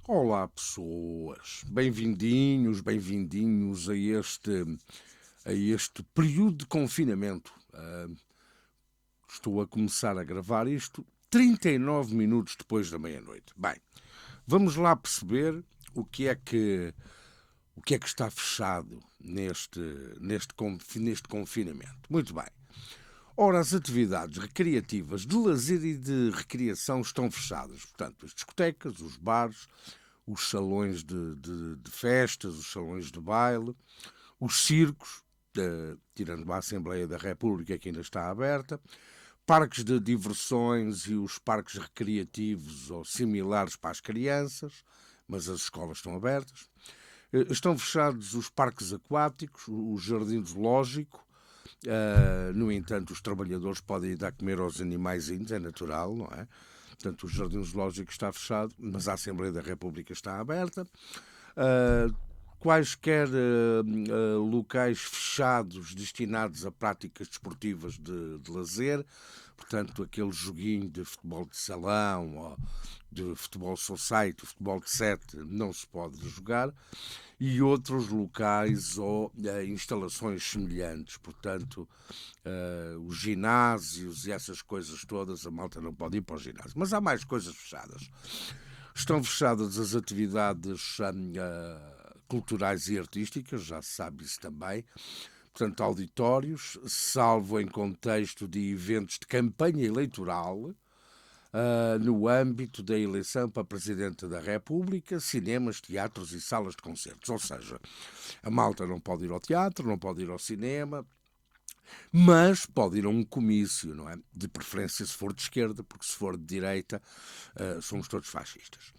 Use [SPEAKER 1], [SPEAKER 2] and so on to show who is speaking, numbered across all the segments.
[SPEAKER 1] Olá, pessoas. Bem-vindinhos a este período de confinamento. Estou a começar a gravar isto 39 minutos depois da meia-noite. Bem, vamos lá perceber o que é que, o que é que está fechado neste confinamento. Muito bem. Ora, as atividades recreativas de lazer e de recreação estão fechadas. Portanto, as discotecas, os bares, os salões de festas, os salões de baile, os circos, tirando a Assembleia da República que ainda está aberta, parques de diversões e os parques recreativos ou similares para as crianças, mas as escolas estão abertas. Estão fechados os parques aquáticos, o jardim zoológico. No entanto, os trabalhadores podem ir dar comer aos animaizinhos, é natural, não é? Portanto, o jardim zoológico está fechado, mas a Assembleia da República está aberta. Uh, Quaisquer locais fechados destinados a práticas desportivas de lazer, portanto, aquele joguinho de futebol de salão ou de futebol society, futebol de sete, não se pode jogar, e outros locais ou instalações semelhantes, portanto, os ginásios e essas coisas todas, a malta não pode ir para o ginásio. Mas há mais coisas fechadas. Estão fechadas as atividades culturais e artísticas, já se sabe isso também. Portanto, auditórios, salvo em contexto de eventos de campanha eleitoral, no âmbito da eleição para Presidente da República, cinemas, teatros e salas de concertos. Ou seja, a malta não pode ir ao teatro, não pode ir ao cinema, mas pode ir a um comício, não é? De preferência se for de esquerda, porque se for de direita, somos todos fascistas.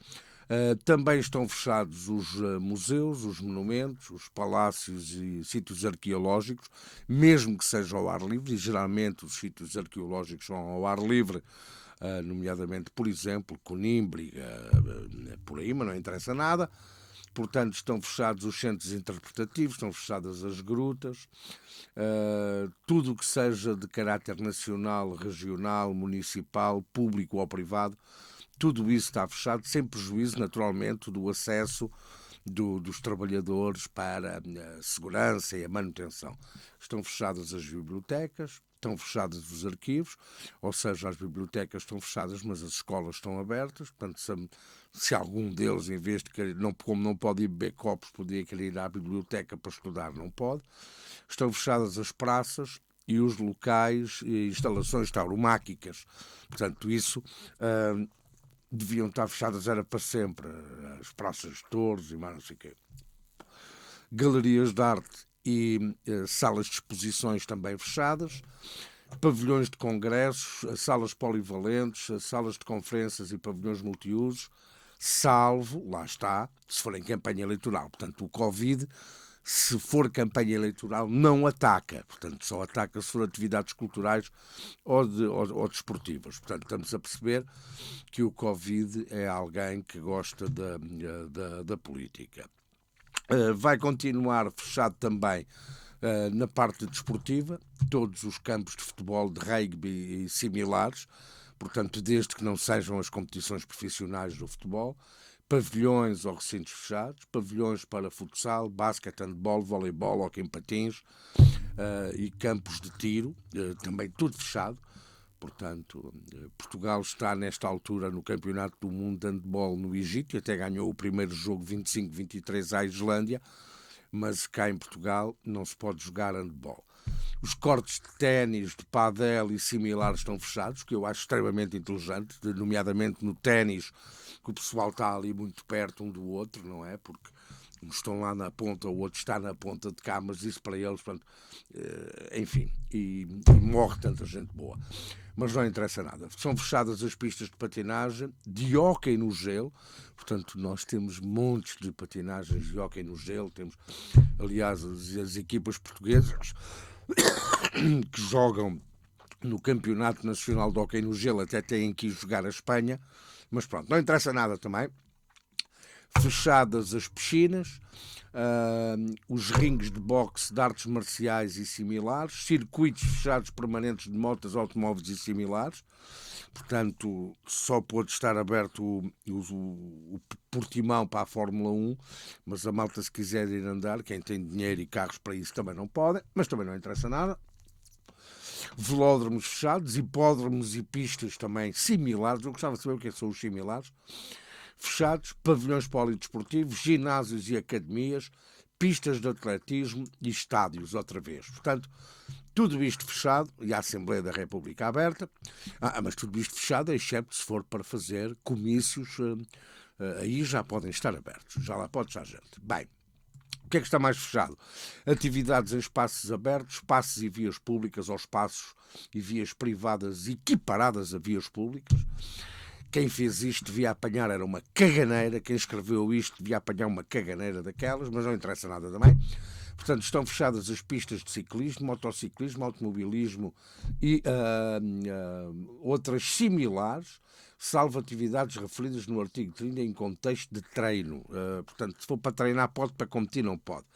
[SPEAKER 1] Também estão fechados os museus, os monumentos, os palácios e sítios arqueológicos, mesmo que seja ao ar livre, e geralmente os sítios arqueológicos são ao ar livre, nomeadamente, por exemplo, Conímbriga, por aí, mas não interessa nada. Portanto, estão fechados os centros interpretativos, estão fechadas as grutas, tudo o que seja de caráter nacional, regional, municipal, público ou privado, tudo isso está fechado, sem prejuízo, naturalmente, do acesso dos trabalhadores para a segurança e a manutenção. Estão fechadas as bibliotecas, estão fechados os arquivos, ou seja, as bibliotecas estão fechadas, mas as escolas estão abertas. Portanto, se algum deles, em vez de querer, não, como não pode ir beber copos, podia querer ir à biblioteca para estudar, não pode. Estão fechadas as praças e os locais e instalações tauromáquicas. Portanto, isso deviam estar fechadas, era para sempre. As praças de touros e mais não sei o quê. Galerias de arte e salas de exposições também fechadas, pavilhões de congressos, salas polivalentes, salas de conferências e pavilhões multiusos, salvo, lá está, se for em campanha eleitoral. Portanto, o Covid, se for campanha eleitoral, não ataca. Portanto, só ataca se for atividades culturais ou desportivas. Portanto, estamos a perceber que o Covid é alguém que gosta da política. Vai continuar fechado também na parte desportiva, todos os campos de futebol, de rugby e similares, portanto, desde que não sejam as competições profissionais do futebol, pavilhões ou recintos fechados, pavilhões para futsal, basquete, handball, voleibol, hóquei em patins e campos de tiro, também tudo fechado. Portanto, Portugal está nesta altura no Campeonato do Mundo de Handball no Egito e até ganhou o primeiro jogo 25-23 à Islândia, mas cá em Portugal não se pode jogar handball. Os cortes de ténis, de padel e similares estão fechados, que eu acho extremamente inteligente, nomeadamente no ténis, que o pessoal está ali muito perto um do outro, não é? Porque uns estão lá na ponta, o outro está na ponta de cá, mas isso para eles, pronto, enfim, e morre tanta gente boa. Mas não interessa nada. São fechadas as pistas de patinagem, de hóquei no gelo, portanto nós temos montes de patinagens de hóquei no gelo, temos, aliás, as equipas portuguesas que jogam no Campeonato Nacional de Hóquei no Gelo até têm que ir jogar a Espanha, mas pronto, não interessa nada também. Fechadas as piscinas, os ringues de boxe, de artes marciais e similares, circuitos fechados permanentes de motas, automóveis e similares, Portanto, só pôde estar aberto o Portimão para a Fórmula 1, mas a malta, se quiser ir andar, quem tem dinheiro e carros para isso também não pode, mas também não interessa nada. Velódromos fechados, hipódromos e pistas também similares. Eu gostava de saber o que são os similares. Fechados, pavilhões polidesportivos, ginásios e academias, pistas de atletismo e estádios outra vez. Portanto, tudo isto fechado, e a Assembleia da República aberta, mas tudo isto fechado, excepto se for para fazer comícios, aí já podem estar abertos, já lá pode estar gente. Bem, o que é que está mais fechado? Atividades em espaços abertos, espaços e vias públicas ou espaços e vias privadas equiparadas a vias públicas. Quem fez isto devia apanhar, era uma caganeira. Quem escreveu isto devia apanhar uma caganeira daquelas, mas não interessa nada também. Portanto, estão fechadas as pistas de ciclismo, motociclismo, automobilismo e outras similares, salvo atividades referidas no artigo 30 em contexto de treino. Portanto, se for para treinar pode, para competir não pode.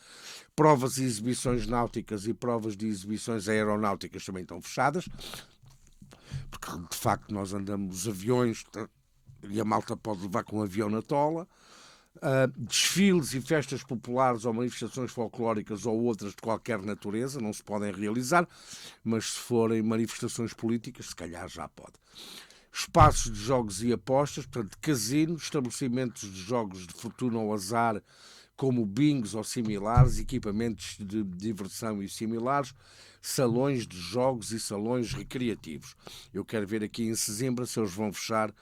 [SPEAKER 1] Provas e exibições náuticas e provas de exibições aeronáuticas também estão fechadas, porque de facto nós andamos aviões e a malta pode levar com um avião na tola. Desfiles e festas populares ou manifestações folclóricas ou outras de qualquer natureza não se podem realizar, mas se forem manifestações políticas, se calhar já pode. Espaços de jogos e apostas, portanto, casinos, estabelecimentos de jogos de fortuna ou azar, como bingos ou similares, equipamentos de diversão e similares, salões de jogos e salões recreativos. Eu quero ver aqui em Sesimbra se eles vão fechar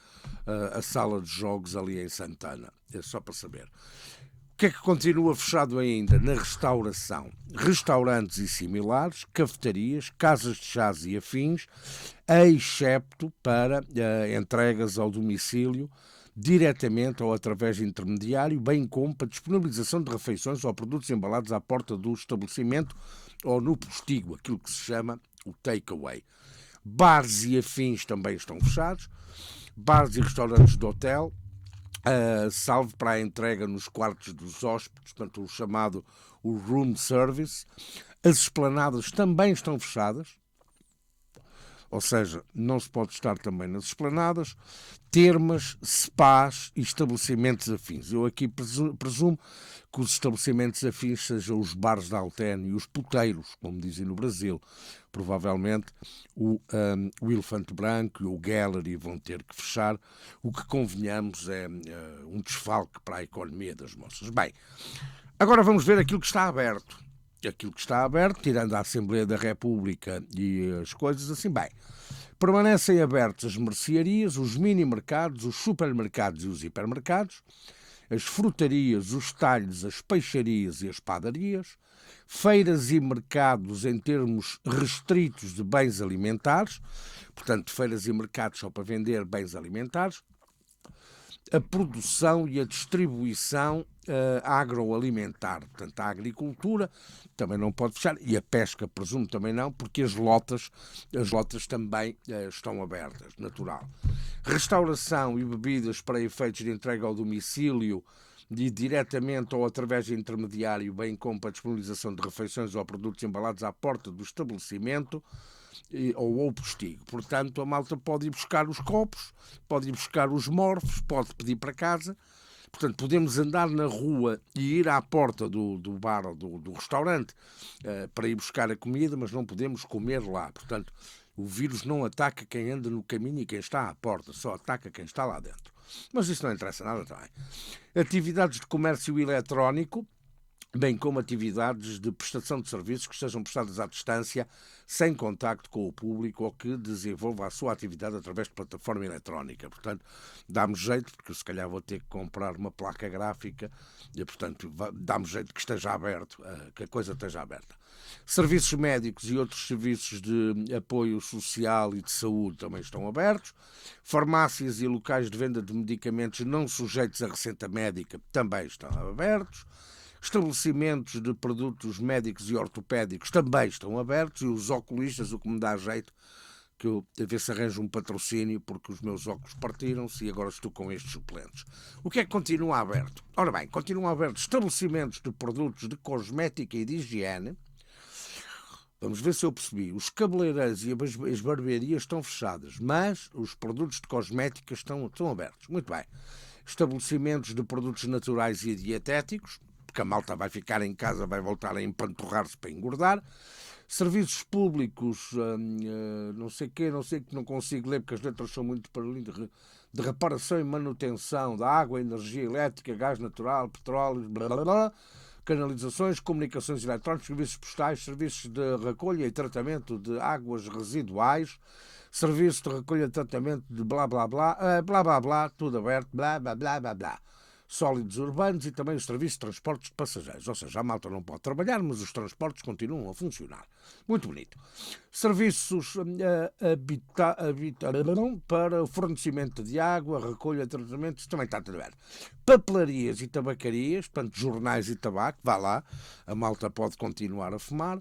[SPEAKER 1] a sala de jogos ali em Santana. É só para saber. O que é que continua fechado ainda? Na restauração. Restaurantes e similares, cafetarias, casas de chás e afins, excepto para entregas ao domicílio, diretamente ou através de intermediário, bem como para disponibilização de refeições ou produtos embalados à porta do estabelecimento ou no postigo, aquilo que se chama o takeaway. Bares e afins também estão fechados, bares e restaurantes de hotel, salvo para a entrega nos quartos dos hóspedes, portanto o chamado o room service. As esplanadas também estão fechadas, ou seja, não se pode estar também nas esplanadas, termas, spas e estabelecimentos afins. Eu aqui presumo que os estabelecimentos afins sejam os bares da Altene e os puteiros, como dizem no Brasil. Provavelmente o Elefante Branco e o Gallery vão ter que fechar, o que, convenhamos, é um desfalque para a economia das moças. Bem, agora vamos ver aquilo que está aberto. Aquilo que está aberto, tirando a Assembleia da República e as coisas assim, bem, permanecem abertas as mercearias, os mini-mercados, os supermercados e os hipermercados, as frutarias, os talhos, as peixarias e as padarias, feiras e mercados em termos restritos de bens alimentares, portanto, feiras e mercados só para vender bens alimentares, a produção e a distribuição agroalimentar, portanto a agricultura também não pode fechar, e a pesca presumo também não, porque as lotas também estão abertas, natural. Restauração e bebidas para efeitos de entrega ao domicílio e diretamente ou através de intermediário, bem como para a disponibilização de refeições ou produtos embalados à porta do estabelecimento ou ao postigo. Portanto, a malta pode ir buscar os copos, pode ir buscar os morfos, pode pedir para casa. Portanto, podemos andar na rua e ir à porta do bar ou do restaurante para ir buscar a comida, mas não podemos comer lá. Portanto, o vírus não ataca quem anda no caminho e quem está à porta, só ataca quem está lá dentro. Mas isso não interessa nada também. Atividades de comércio eletrónico, bem como atividades de prestação de serviços que sejam prestadas à distância, sem contacto com o público ou que desenvolva a sua atividade através de plataforma eletrónica. Portanto, dá-me jeito, porque eu se calhar vou ter que comprar uma placa gráfica e, portanto, dá-me jeito que esteja aberto, que a coisa esteja aberta. Serviços médicos e outros serviços de apoio social e de saúde também estão abertos. Farmácias e locais de venda de medicamentos não sujeitos à receita médica também estão abertos. Estabelecimentos de produtos médicos e ortopédicos também estão abertos, e os oculistas, o que me dá jeito, que eu a ver se arranjo um patrocínio, porque os meus óculos partiram-se e agora estou com estes suplentes. O que é que continua aberto? Ora bem, continuam abertos estabelecimentos de produtos de cosmética e de higiene, Vamos ver se eu percebi. Os cabeleireiros e as barbearias estão fechadas, mas os produtos de cosmética estão abertos. Muito bem. Estabelecimentos de produtos naturais e dietéticos, porque a malta vai ficar em casa, vai voltar a empanturrar-se para engordar. Serviços públicos, não sei o quê, não consigo ler porque as letras são muito de reparação e manutenção da água, energia elétrica, gás natural, petróleo, blá blá blá, canalizações, comunicações eletrónicas, serviços postais, serviços de recolha e tratamento de águas residuais, serviço de recolha e tratamento de blá blá blá, blá blá blá, tudo aberto, blá blá blá blá blá. Sólidos urbanos e também os serviços de transportes de passageiros. Ou seja, a malta não pode trabalhar, mas os transportes continuam a funcionar. Muito bonito. Serviços para o fornecimento de água, recolha, tratamento, também está tudo aberto. Papelarias e tabacarias, portanto, jornais e tabaco, vá lá, a malta pode continuar a fumar.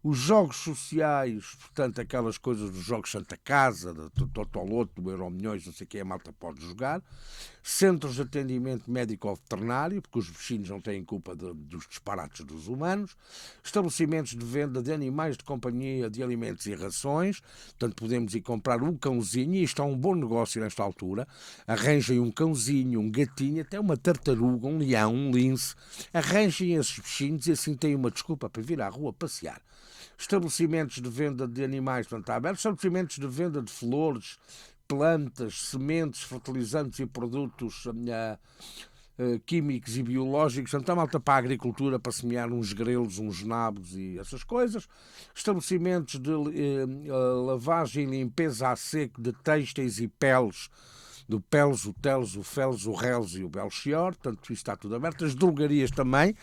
[SPEAKER 1] Os jogos sociais, portanto, aquelas coisas dos jogos Santa Casa, do Totoloto, do Euromilhões, não sei o que, a malta pode jogar. Centros de atendimento médico-veterinário, porque os bichinhos não têm culpa dos disparates dos humanos. Estabelecimentos de venda de animais de companhia, de alimentos e rações. Portanto, podemos ir comprar um cãozinho, e isto é um bom negócio nesta altura. Arranjem um cãozinho, um gatinho, até uma tartaruga, um leão, um lince. Arranjem esses bichinhos e assim têm uma desculpa para vir à rua passear. Estabelecimentos de venda de animais, portanto, está aberto. Estabelecimentos de venda de flores, plantas, sementes, fertilizantes e produtos químicos e biológicos, portanto, a malta para a agricultura, para semear uns grelos, uns nabos e essas coisas. Estabelecimentos de lavagem e limpeza a seco de têxteis e peles, do Peles, o Teles, o Feles, o Reles e o Belchior, portanto, isto está tudo aberto. As drogarias também,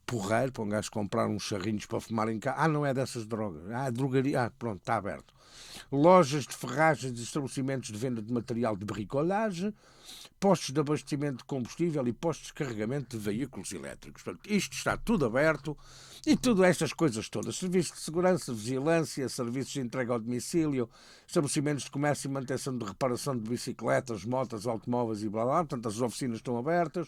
[SPEAKER 1] porreiro, para um gajo comprar uns charrinhos para fumar em casa. Não é dessas drogas. Drogaria. Pronto, está aberto. Lojas de ferragens e estabelecimentos de venda de material de bricolagem, postos de abastecimento de combustível e postos de carregamento de veículos elétricos. Portanto, isto está tudo aberto e tudo estas coisas todas. Serviços de segurança, vigilância, serviços de entrega ao domicílio, estabelecimentos de comércio e manutenção de reparação de bicicletas, motas, automóveis e blá blá. Portanto, as oficinas estão abertas.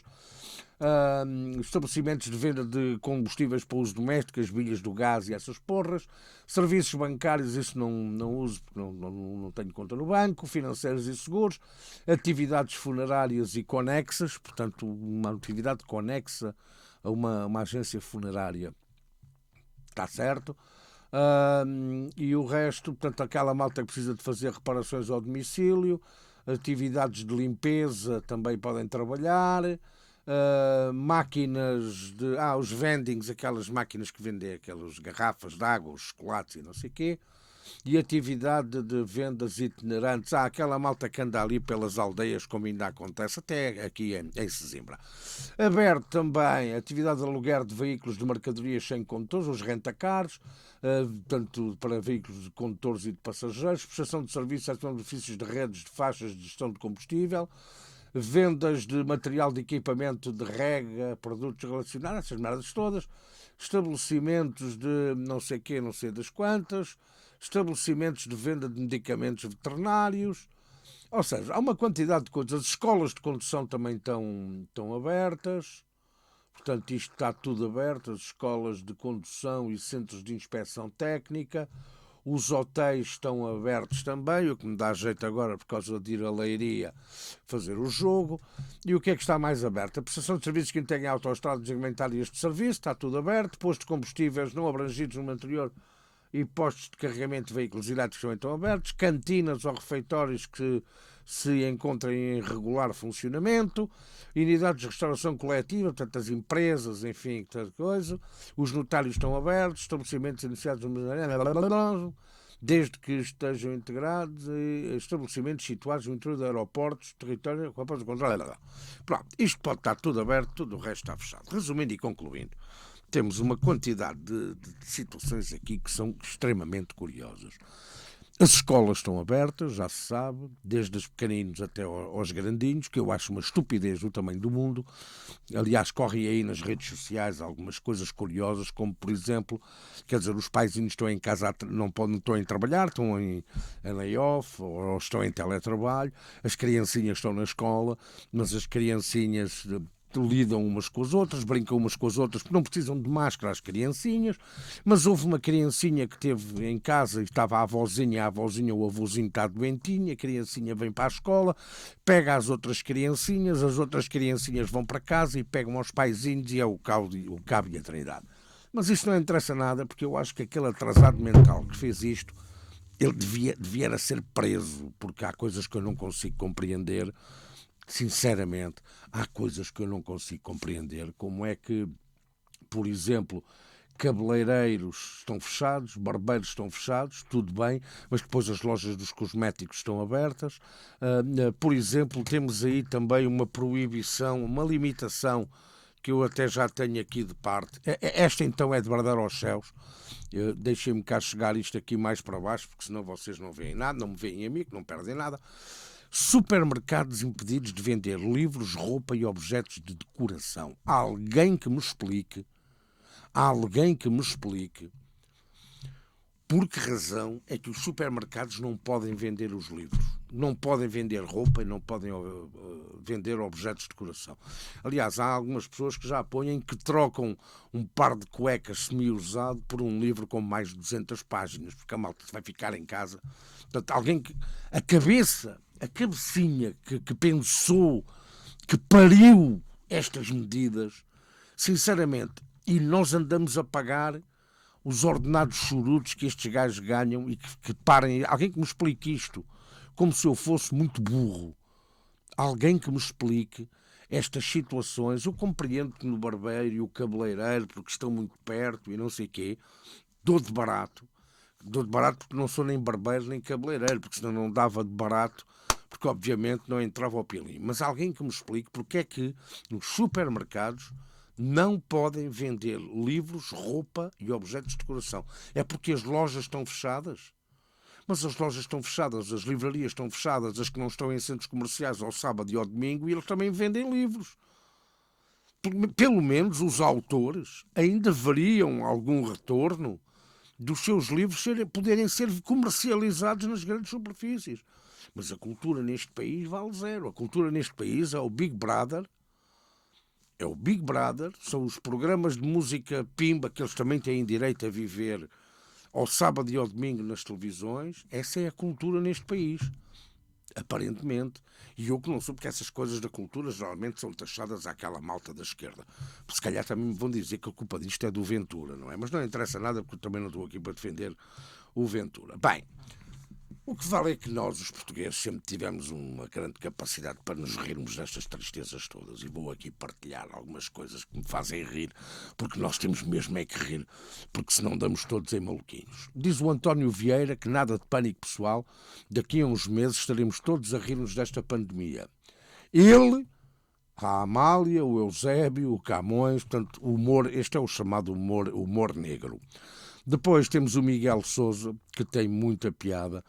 [SPEAKER 1] Estabelecimentos de venda de combustíveis para uso doméstico, as bilhas do gás e essas porras. Serviços bancários, isso não uso porque não tenho conta no banco. Financeiros e seguros. Atividades funerárias e conexas, portanto, uma atividade conexa a uma agência funerária. Está certo? E o resto, portanto, aquela malta que precisa de fazer reparações ao domicílio, atividades de limpeza também podem trabalhar. Máquinas de. Os vendings, aquelas máquinas que vendem aquelas garrafas de água, os chocolates e não sei o quê. E atividade de vendas itinerantes. Aquela malta que anda ali pelas aldeias, como ainda acontece, até aqui em Sesimbra. Aberto também atividade de aluguer de veículos de mercadorias sem condutores, os rentacars, tanto para veículos de condutores e de passageiros, prestação de serviços, de benefícios de redes, de faixas de gestão de combustível, vendas de material de equipamento de rega, produtos relacionados, essas merdas todas, estabelecimentos de não sei quê, não sei das quantas, estabelecimentos de venda de medicamentos veterinários, ou seja, há uma quantidade de coisas. As escolas de condução também estão abertas, portanto isto está tudo aberto, as escolas de condução e centros de inspeção técnica. Os hotéis estão abertos também, o que me dá jeito agora por causa de ir à Leiria fazer o jogo. E o que é que está mais aberto? A prestação de serviços que integrem autoestradas segmentárias de serviço, está tudo aberto. Postos de combustíveis não abrangidos no anterior e postos de carregamento de veículos elétricos também estão abertos. Cantinas ou refeitórios que se encontrem em regular funcionamento. Unidades de restauração coletiva, portanto, as empresas, enfim, toda coisa. Os notários estão abertos, estabelecimentos iniciados desde que estejam integrados e estabelecimentos situados no interior de aeroportos, território, pronto, isto pode estar tudo aberto, tudo o resto está fechado. Resumindo e concluindo, temos uma quantidade de situações aqui que são extremamente curiosas. As escolas estão abertas, já se sabe, desde os pequeninos até aos grandinhos, que eu acho uma estupidez do tamanho do mundo. Aliás, correm aí nas redes sociais algumas coisas curiosas, como, por exemplo, quer dizer, os paizinhos estão em casa, não estão a trabalhar, estão em layoff ou estão em teletrabalho, as criancinhas estão na escola, mas as criancinhas lidam umas com as outras, brincam umas com as outras, porque não precisam de máscara as criancinhas, mas houve uma criancinha que teve em casa e estava a avózinha, o avôzinho está doentinho, a criancinha vem para a escola, pega as outras criancinhas vão para casa e pegam aos paizinhos e é o cabo e a Trindade. Mas isto não interessa nada, porque eu acho que aquele atrasado mental que fez isto, ele devia era ser preso, porque há coisas que eu não consigo compreender. Sinceramente, há coisas que eu não consigo compreender, como é que, por exemplo, cabeleireiros estão fechados, barbeiros estão fechados, tudo bem, mas depois as lojas dos cosméticos estão abertas. Por exemplo, temos aí também uma proibição, uma limitação, que eu até já tenho aqui de parte. Esta então é de bradar aos céus. Deixem-me cá chegar isto aqui mais para baixo, porque senão vocês não veem nada, não me veem a mim, que não perdem nada. Supermercados impedidos de vender livros, roupa e objetos de decoração. Há alguém que me explique por que razão é que os supermercados não podem vender os livros, não podem vender roupa e não podem vender objetos de decoração. Aliás, há algumas pessoas que já apoiam que trocam um par de cuecas semi-usado por um livro com mais de 200 páginas, porque a malta vai ficar em casa. Portanto, alguém que... a cabecinha que pensou, que pariu estas medidas, sinceramente, e nós andamos a pagar os ordenados chorutos que estes gajos ganham e que parem. Alguém que me explique isto, como se eu fosse muito burro. Alguém que me explique estas situações. Eu compreendo que no barbeiro e o cabeleireiro, porque estão muito perto e não sei o quê, dou de barato porque não sou nem barbeiro nem cabeleireiro, porque senão não dava de barato, porque obviamente não entrava ao pilim. Mas alguém que me explique porque é que nos supermercados não podem vender livros, roupa e objetos de decoração. É porque as lojas estão fechadas? Mas as lojas estão fechadas, as livrarias estão fechadas, as que não estão em centros comerciais ao sábado e ao domingo, e eles também vendem livros. Pelo menos os autores ainda veriam algum retorno dos seus livros poderem ser comercializados nas grandes superfícies. Mas a cultura neste país vale zero. A cultura neste país é o Big Brother. É o Big Brother, são os programas de música pimba, que eles também têm direito a viver ao sábado e ao domingo nas televisões. Essa é a cultura neste país, aparentemente. E eu que não sou, porque essas coisas da cultura geralmente são taxadas àquela malta da esquerda. Se calhar também me vão dizer que a culpa disto é do Ventura, não é? Mas não interessa nada, porque eu também não estou aqui para defender o Ventura. Bem, o que vale é que nós, os portugueses, sempre tivemos uma grande capacidade para nos rirmos destas tristezas todas. E vou aqui partilhar algumas coisas que me fazem rir, porque nós temos mesmo é que rir, porque senão damos todos em maluquinhos. Diz o António Vieira que nada de pânico pessoal, daqui a uns meses estaremos todos a rir-nos desta pandemia. Ele, a Amália, o Eusébio, o Camões, portanto, o humor, este é o chamado humor negro. Depois temos o Miguel Sousa, que tem muita piada.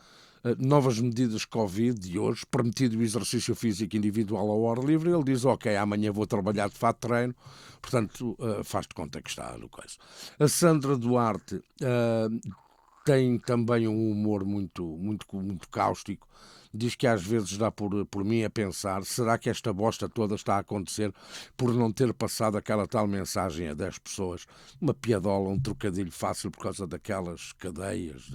[SPEAKER 1] Novas medidas Covid de hoje, permitido o exercício físico individual ao ar livre. Ele diz, ok, amanhã vou trabalhar de fato de treino, portanto, faz de conta que está no caso. A Sandra Duarte tem também um humor muito cáustico. Diz que às vezes dá por mim a pensar, será que esta bosta toda está a acontecer por não ter passado aquela tal mensagem a 10 pessoas? Uma piadola, um trocadilho fácil por causa daquelas cadeias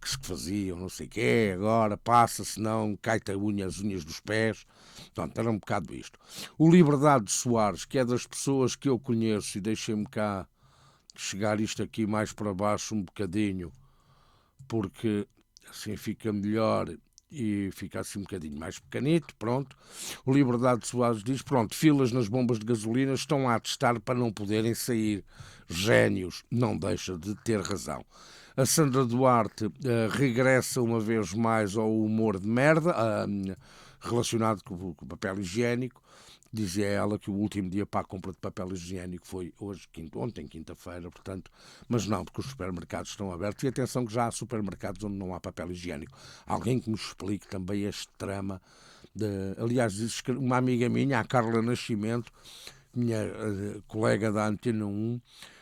[SPEAKER 1] que se faziam, não sei o quê, agora passa, senão cai-te as unhas dos pés. Portanto, era um bocado isto. O Liberdade Soares, que é das pessoas que eu conheço, e deixem-me cá chegar isto aqui mais para baixo um bocadinho, porque assim fica melhor e fica assim um bocadinho mais pequenito, pronto. O Liberdade Soares diz, pronto, filas nas bombas de gasolina estão a atestar para não poderem sair. Génios, não deixa de ter razão. A Sandra Duarte regressa uma vez mais ao humor de merda, relacionado com o papel higiênico. Dizia ela que o último dia para a compra de papel higiênico foi ontem, quinta-feira, portanto, mas não, porque os supermercados estão abertos. E atenção que já há supermercados onde não há papel higiênico. Alguém que me explique também este trama. Aliás, uma amiga minha, a Carla Nascimento, minha colega da Antena 1,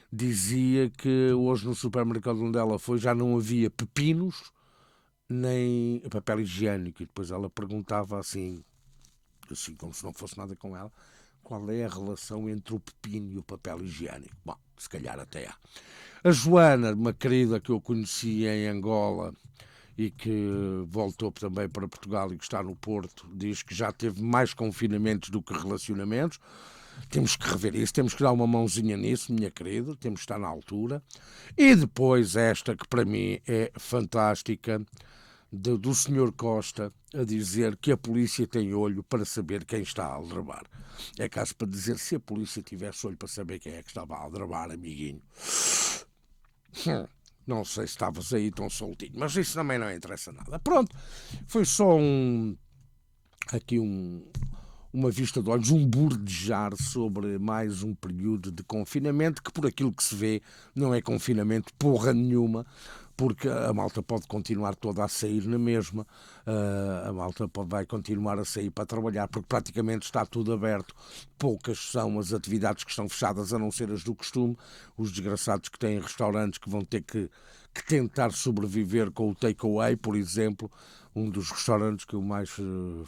[SPEAKER 1] dizia que hoje no supermercado onde ela foi já não havia pepinos nem papel higiênico. E depois ela perguntava assim como se não fosse nada com ela, qual é a relação entre o pepino e o papel higiênico. Bom, se calhar até há. A Joana, uma querida que eu conheci em Angola e que voltou também para Portugal e que está no Porto, diz que já teve mais confinamentos do que relacionamentos. Temos que rever isso, temos que dar uma mãozinha nisso, minha querida, temos que estar na altura. E depois esta, que para mim é fantástica, do Sr. Costa, a dizer que a polícia tem olho para saber quem está a aldrabar. É caso para dizer, se a polícia tivesse olho para saber quem é que estava a aldrabar, amiguinho. Não sei se estavas aí tão soltinho, mas isso também não interessa nada. Pronto, foi só uma vista de olhos, um burdejar sobre mais um período de confinamento, que por aquilo que se vê não é confinamento porra nenhuma, porque a malta pode continuar toda a sair na mesma, a malta vai continuar a sair para trabalhar, porque praticamente está tudo aberto. Poucas são as atividades que estão fechadas, a não ser as do costume. Os desgraçados que têm restaurantes que vão ter que tentar sobreviver com o takeaway, por exemplo. Um dos restaurantes que eu mais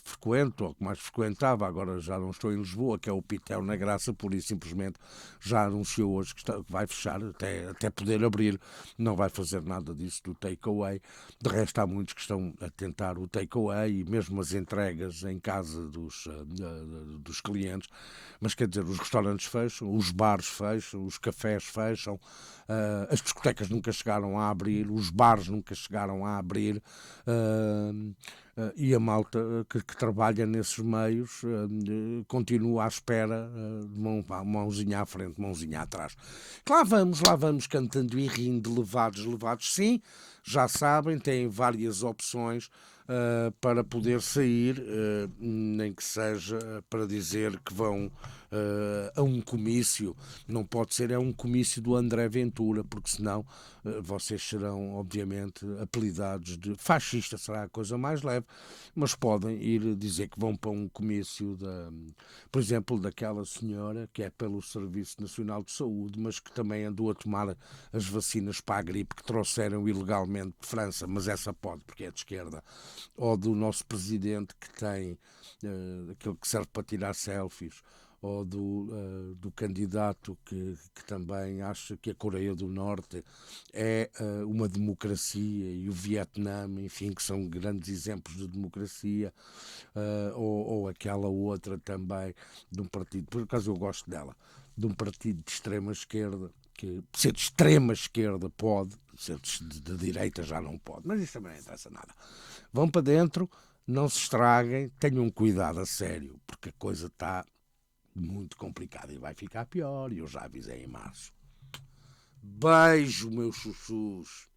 [SPEAKER 1] frequento, ou que mais frequentava, agora já não estou em Lisboa, que é o Pitel na Graça, por isso simplesmente já anunciou hoje que vai fechar, até poder abrir, não vai fazer nada disso do takeaway. De resto, há muitos que estão a tentar o takeaway e mesmo as entregas em casa dos clientes, mas quer dizer, os restaurantes fecham, os bares fecham, os cafés fecham, as discotecas nunca chegaram a abrir, os bares nunca chegaram a abrir, e a malta que trabalha nesses meios continua à espera, mãozinha à frente, mãozinha atrás. Lá vamos cantando e rindo, levados, sim, já sabem, têm várias opções para poder sair, nem que seja para dizer que vão a um comício. Não pode ser um comício do André Ventura, porque senão vocês serão obviamente apelidados de fascista, será a coisa mais leve, mas podem ir dizer que vão para um comício por exemplo, daquela senhora que é pelo Serviço Nacional de Saúde, mas que também andou a tomar as vacinas para a gripe que trouxeram ilegalmente de França, mas essa pode, porque é de esquerda, ou do nosso presidente que tem aquele que serve para tirar selfies, ou do candidato que também acha que a Coreia do Norte é uma democracia e o Vietnã, enfim, que são grandes exemplos de democracia, ou aquela outra também de um partido, por acaso eu gosto dela, de um partido de extrema esquerda, que ser de extrema esquerda pode, ser de direita já não pode, mas isso também não interessa nada. Vão para dentro, não se estraguem, tenham cuidado a sério, porque a coisa está muito complicada e vai ficar pior, e eu já avisei em março. Beijo, meus chuchus.